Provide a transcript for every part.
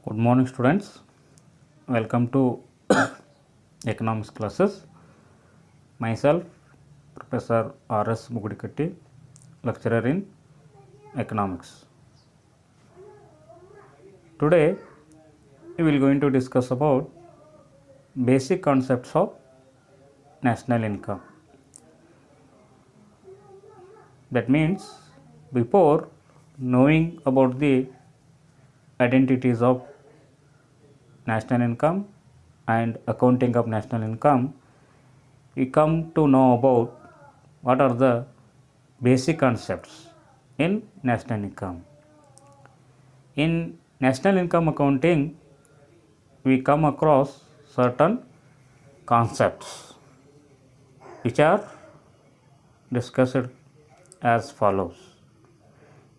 Good morning, students. Welcome to economics classes. Myself, Professor R.S. Mugudikatti, lecturer in economics. Today, we will going to discuss about basic concepts of national income. That means, before knowing about the identities of national income and accounting of national income, we come to know about what are the basic concepts in national income. In national income accounting, we come across certain concepts which are discussed as follows.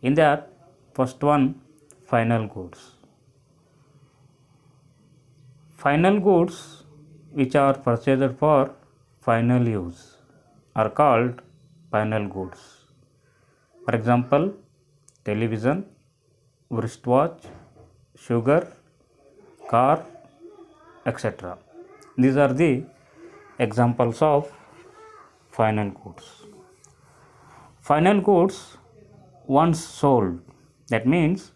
In that, first one, final goods. Final goods which are purchased for final use are called final goods. For example, television, wristwatch, sugar, car, etc. These are the examples of final goods. Final goods once sold, that means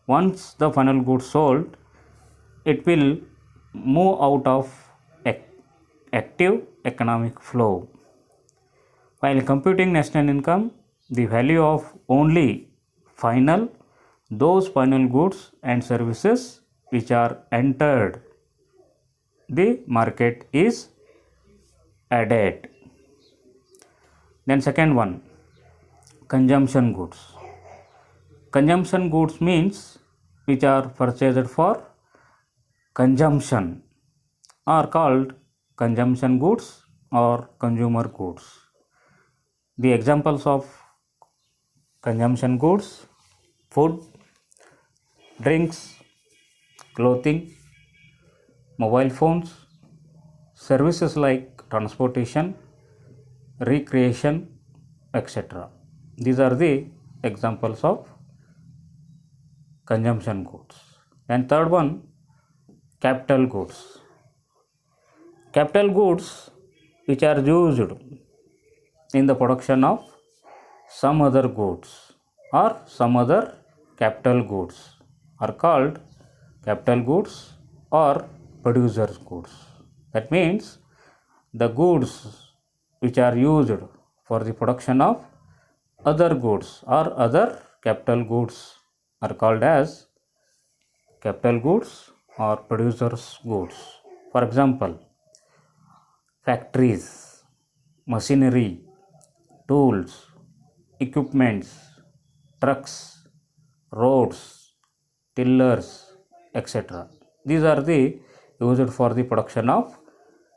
once the final goods sold, it will move out of active economic flow. While computing national income, the value of only those final goods and services which are entered the market is added. Then second one, consumption goods. Consumption goods means which are purchased for consumption are called consumption goods or consumer goods. The examples of consumption goods: food, drinks, clothing, mobile phones, services like transportation, recreation, etc. These are the examples of consumption goods. And third one, capital goods. Capital goods which are used in the production of some other goods or some other capital goods are called capital goods or producers goods. That means the goods which are used for the production of other goods or other capital goods are called as capital goods or producers goods. For example, factories, machinery, tools, equipments, trucks, roads, tillers, etc. These are the used for the production of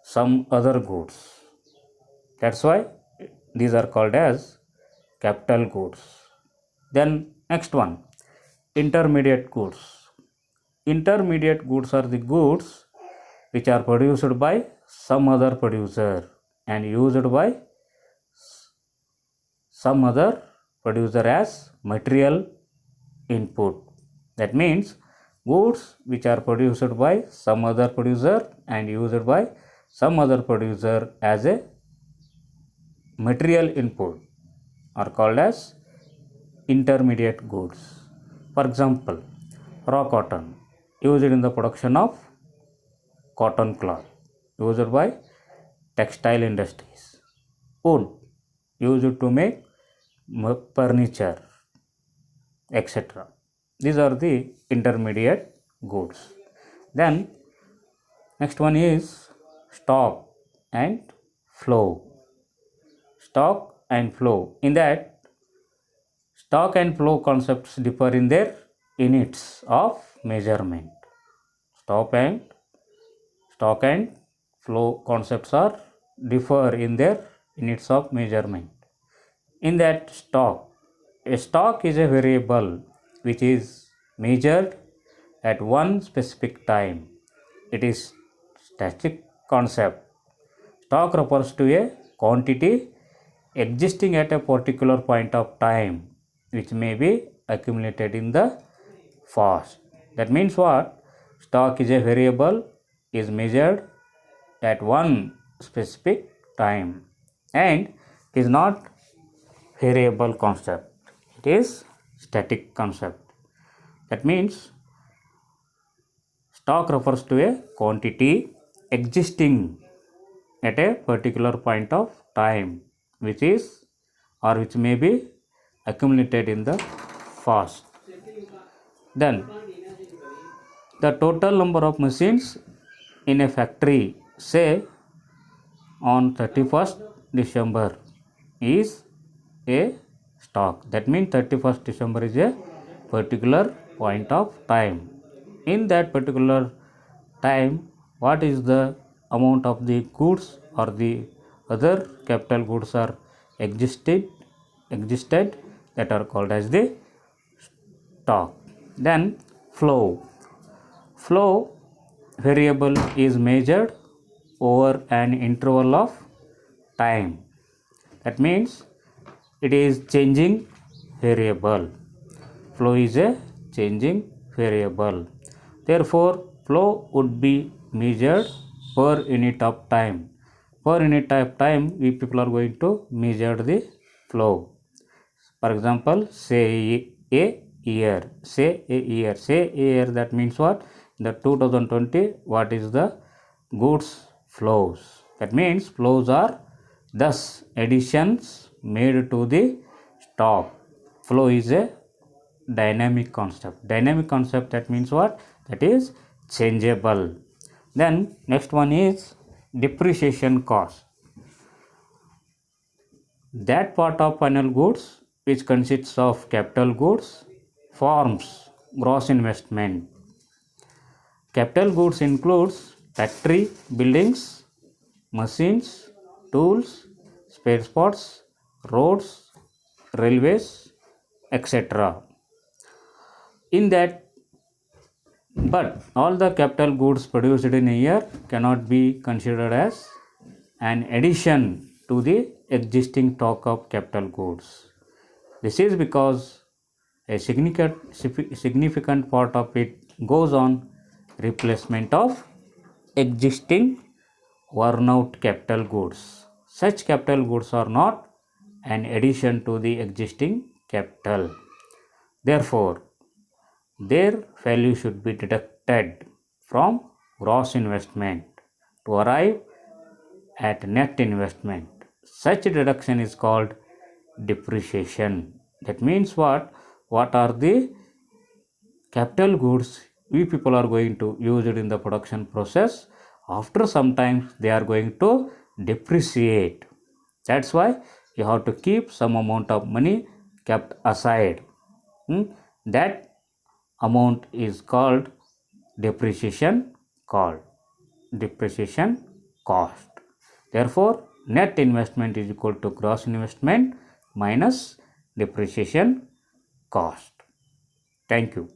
some other goods. That's why these are called as capital goods. Then next one, intermediate goods. Intermediate goods are the goods which are produced by some other producer and used by some other producer as material input. That means goods which are produced by some other producer and used by some other producer as a material input are called as intermediate goods. For example, raw cotton used in the production of cotton cloth used by textile industries. Wood used to make furniture, etc. These are the intermediate goods. Then next one is stock and flow. Stock and flow. In that, stock and flow concepts differ in their units of measurement. Stock and flow concepts are differ in their units of measurement. In that, a stock is a variable which is measured at one specific time. It is static concept. Stock refers to a quantity existing at a particular point of time which may be accumulated in the past. That means what? stock is a variable, is measured at one specific time and is not variable concept. It is static concept. That means stock refers to a quantity existing at a particular point of time, which is or which may be accumulated in the past. Then the total number of machines in a factory, say on 31st December, is a stock. That means 31st December is a particular point of time. In that particular time, what is the amount of the goods or the other capital goods are existed that are called as the stock. Then flow variable is measured over an interval of time. That means it is changing variable. Flow is a changing variable. Therefore, flow would be measured per unit of time. Per unit of time, we people are going to measure the flow. For example, say a year. Say a year. That means what? In the 2020, what is the goods flows? That means flows are thus additions made to the stock. Flow is a dynamic concept. Dynamic concept, that means what? That is changeable. Then next one is depreciation cost. That part of final goods which consists of capital goods forms gross investment. Capital goods includes factory buildings, machines, tools, spare parts, roads, railways, etc. In that, but all the capital goods produced in a year cannot be considered as an addition to the existing stock of capital goods. This is because a significant part of it goes on replacement of existing worn out capital goods. Such capital goods are not an addition to the existing capital. Therefore, their value should be deducted from gross investment to arrive at net investment. Such deduction is called depreciation. That means what? What are the capital goods we people are going to use it in the production process? After some time, they are going to depreciate. That's why you have to keep some amount of money kept aside. That amount is called depreciation cost. Therefore, net investment is equal to gross investment minus depreciation cost. Thank you.